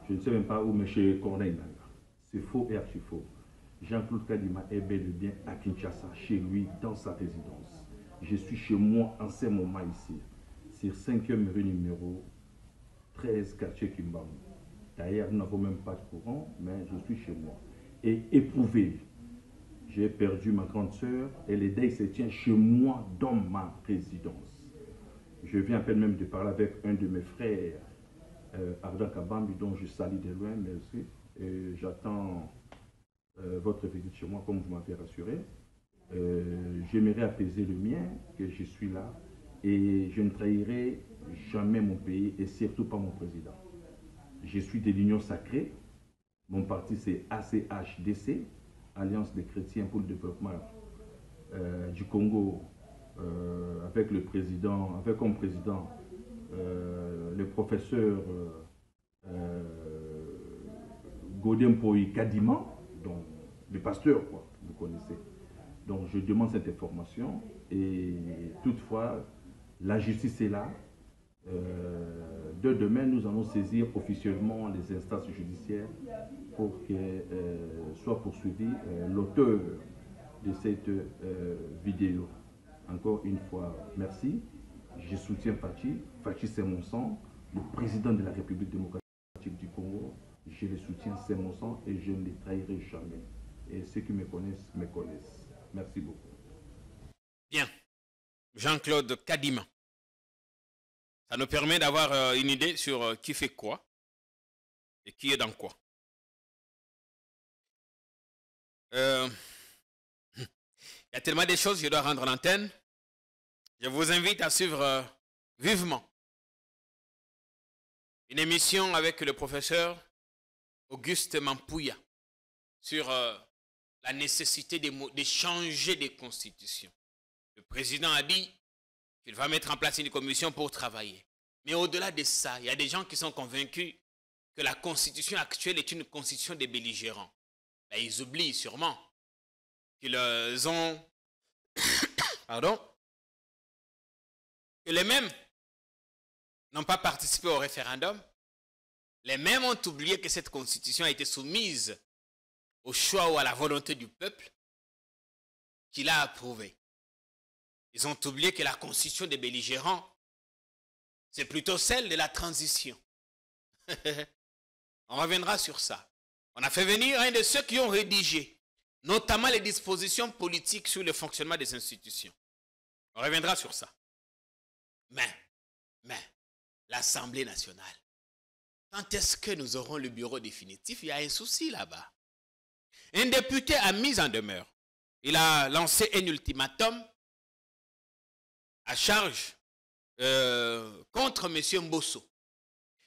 je ne sais même pas où, mais chez Corneille. C'est faux et archi faux. Jean-Claude Kadima est bel et bien à Kinshasa, chez lui, dans sa résidence. Je suis chez moi en ce moment ici, sur 5e rue numéro 13, quartier Kimbamu. D'ailleurs, nous n'avons même pas de courant, mais je suis chez moi. Et éprouvé, j'ai perdu ma grande sœur et les deuils se tient chez moi dans ma résidence. Je viens à peine même de parler avec un de mes frères, Ardan Kabambi, dont je salue de loin, merci. Et j'attends votre visite chez moi, comme vous m'avez rassuré. J'aimerais apaiser le mien, que je suis là, et je ne trahirai jamais mon pays, et surtout pas mon président. Je suis de l'Union Sacrée. Mon parti, c'est ACHDC, Alliance des chrétiens pour le développement du Congo, avec le président, avec comme président le professeur Godempoï Kadima, donc le pasteur, quoi, vous connaissez. Donc je demande cette information et toutefois la justice est là. De demain, nous allons saisir officiellement les instances judiciaires pour que soit poursuivi l'auteur de cette vidéo. Encore une fois, merci. Je soutiens Fachi. Fachi, c'est mon sang. Le président de la République démocratique du Congo, je le soutiens, c'est mon sang et je ne les trahirai jamais. Et ceux qui me connaissent, me connaissent. Merci beaucoup. Bien. Jean-Claude Kadima. Ça nous permet d'avoir une idée sur qui fait quoi et qui est dans quoi. Il y a tellement de choses que je dois rendre l'antenne. Je vous invite à suivre vivement une émission avec le professeur Auguste Mampouya sur la nécessité de changer des constitutions. Le président a dit qu'il va mettre en place une commission pour travailler. Mais au-delà de ça, il y a des gens qui sont convaincus que la constitution actuelle est une constitution des belligérants. Là, ils oublient sûrement qu'ils ont... Pardon. Que les mêmes n'ont pas participé au référendum. Les mêmes ont oublié que cette constitution a été soumise au choix ou à la volonté du peuple qui l'a approuvée. Ils ont oublié que la constitution des belligérants, c'est plutôt celle de la transition. On reviendra sur ça. On a fait venir un de ceux qui ont rédigé, notamment les dispositions politiques sur le fonctionnement des institutions. On reviendra sur ça. Mais, l'Assemblée nationale, quand est-ce que nous aurons le bureau définitif? Il y a un souci là-bas. Un député a mis en demeure. Il a lancé un ultimatum à charge contre M. Mbosso.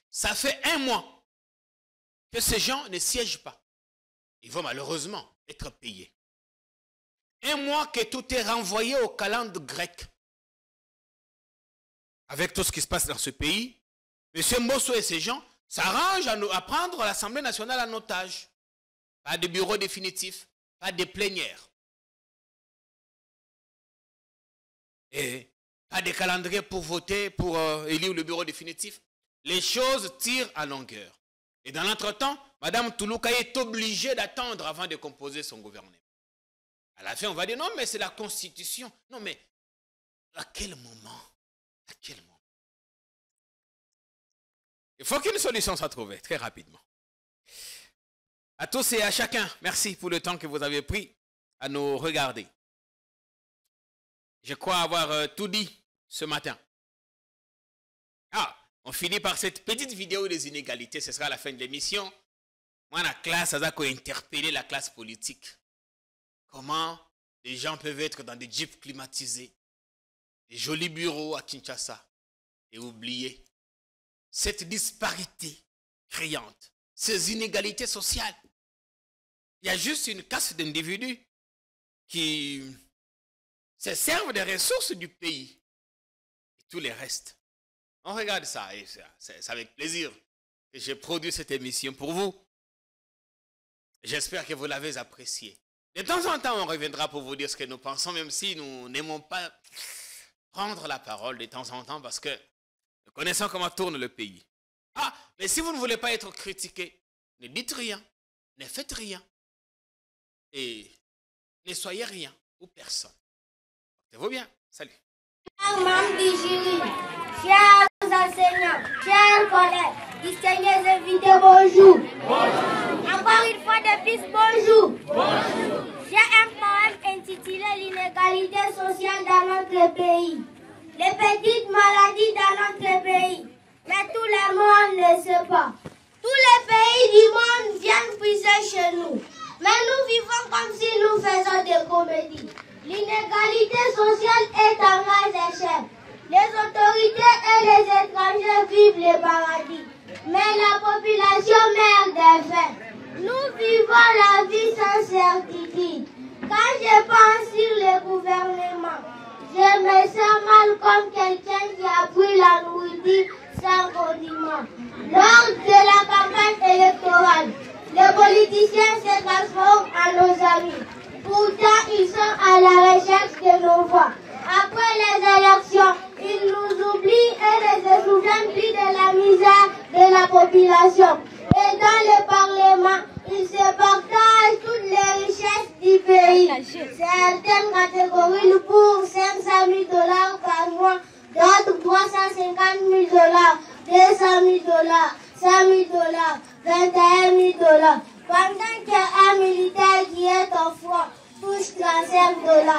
Ça fait 1 mois que ces gens ne siègent pas. Ils vont malheureusement être payés. 1 mois que tout est renvoyé au calendrier grec. Avec tout ce qui se passe dans ce pays, M. Mbosso et ces gens s'arrangent à prendre l'Assemblée nationale en otage. Pas de bureau définitif, pas de plénière. Et pas de calendrier pour voter, pour élire le bureau définitif. Les choses tirent à longueur. Et dans l'entretemps, Mme Toulouka est obligée d'attendre avant de composer son gouvernement. À la fin, on va dire, non, mais c'est la Constitution. Non, mais à quel moment? À quel moment? Il faut qu'une solution soit trouvée très rapidement. À tous et à chacun, merci pour le temps que vous avez pris à nous regarder. Je crois avoir tout dit ce matin. On finit par cette petite vidéo des inégalités. Ce sera la fin de l'émission. Moi, la classe, ça a interpellé la classe politique. Comment les gens peuvent être dans des jeeps climatisés, des jolis bureaux à Kinshasa et oublier cette disparité criante, ces inégalités sociales. Il y a juste une caste d'individus qui se servent des ressources du pays. Et tout le reste. On regarde ça et c'est avec plaisir que j'ai produit cette émission pour vous. J'espère que vous l'avez apprécié. De temps en temps, on reviendra pour vous dire ce que nous pensons, même si nous n'aimons pas prendre la parole de temps en temps parce que nous connaissons comment tourne le pays. Mais si vous ne voulez pas être critiqué, ne dites rien, ne faites rien et ne soyez rien ou personne. Portez-vous bien. Salut. Chers membres du jury, chers enseignants, chers collègues, distingués invités, bonjour. Encore une fois de plus, bonjour. J'ai un poème intitulé L'inégalité sociale dans notre pays. Les petites maladies dans notre pays, mais tout le monde ne sait pas. Tous les pays du monde viennent puiser chez nous, mais nous vivons comme si nous faisions des comédies. L'inégalité sociale est en grande échelle. Les autorités et les étrangers vivent les paradis, mais la population meurt de faim. Nous vivons la vie sans certitude. Quand je pense sur le gouvernement, je me sens mal comme quelqu'un qui a pris la nourriture sans condiment. Lors de la campagne électorale, les politiciens se transforment en nos amis. Pourtant, ils sont à la recherche de nos voix. Après les élections, ils nous oublient et ne se souviennent plus de la misère de la population. Et dans le Parlement, ils se partagent toutes les richesses du pays. Certaines catégories pour 500 000 $ par mois, d'autres 350 000 $, 200 000 $, 100 000 $, 21 000 $. Pendant qu'un militaire qui est au front touche 35 $.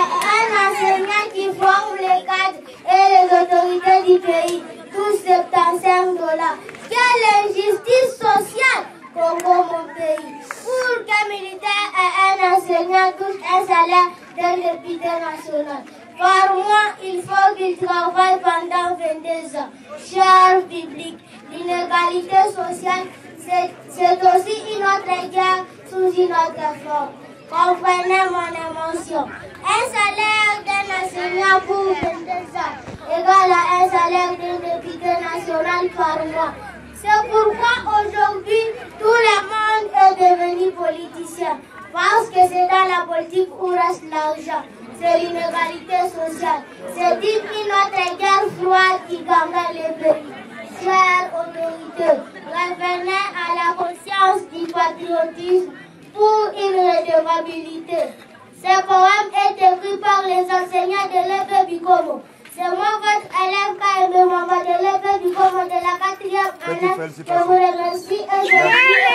Un enseignant qui forme les cadres et les autorités du pays touche 75 $. Quelle injustice sociale, Congo, mon pays. Pour qu'un militaire et un enseignant touchent un salaire d'un député national. Par mois, il faut qu'il travaille pendant 22 ans. Cher public, l'inégalité sociale, c'est aussi une autre guerre sous une autre forme. Comprenez mon émotion. Un salaire d'un enseignant pour 22 ans égale à un salaire d'un député national par mois. C'est pourquoi aujourd'hui, tout le monde est devenu politicien. Parce que que c'est dans la politique où reste l'argent. C'est l'inégalité sociale. C'est depuis notre guerre froide qui gagne les pays. Chères autorités, revenez à la conscience du patriotisme pour une redevabilité. Ce poème est écrit par les enseignants de l'EPE du Congo. C'est moi, votre élève KM, membre de l'EPE du Congo de la 4e année. Je vous remercie et je vous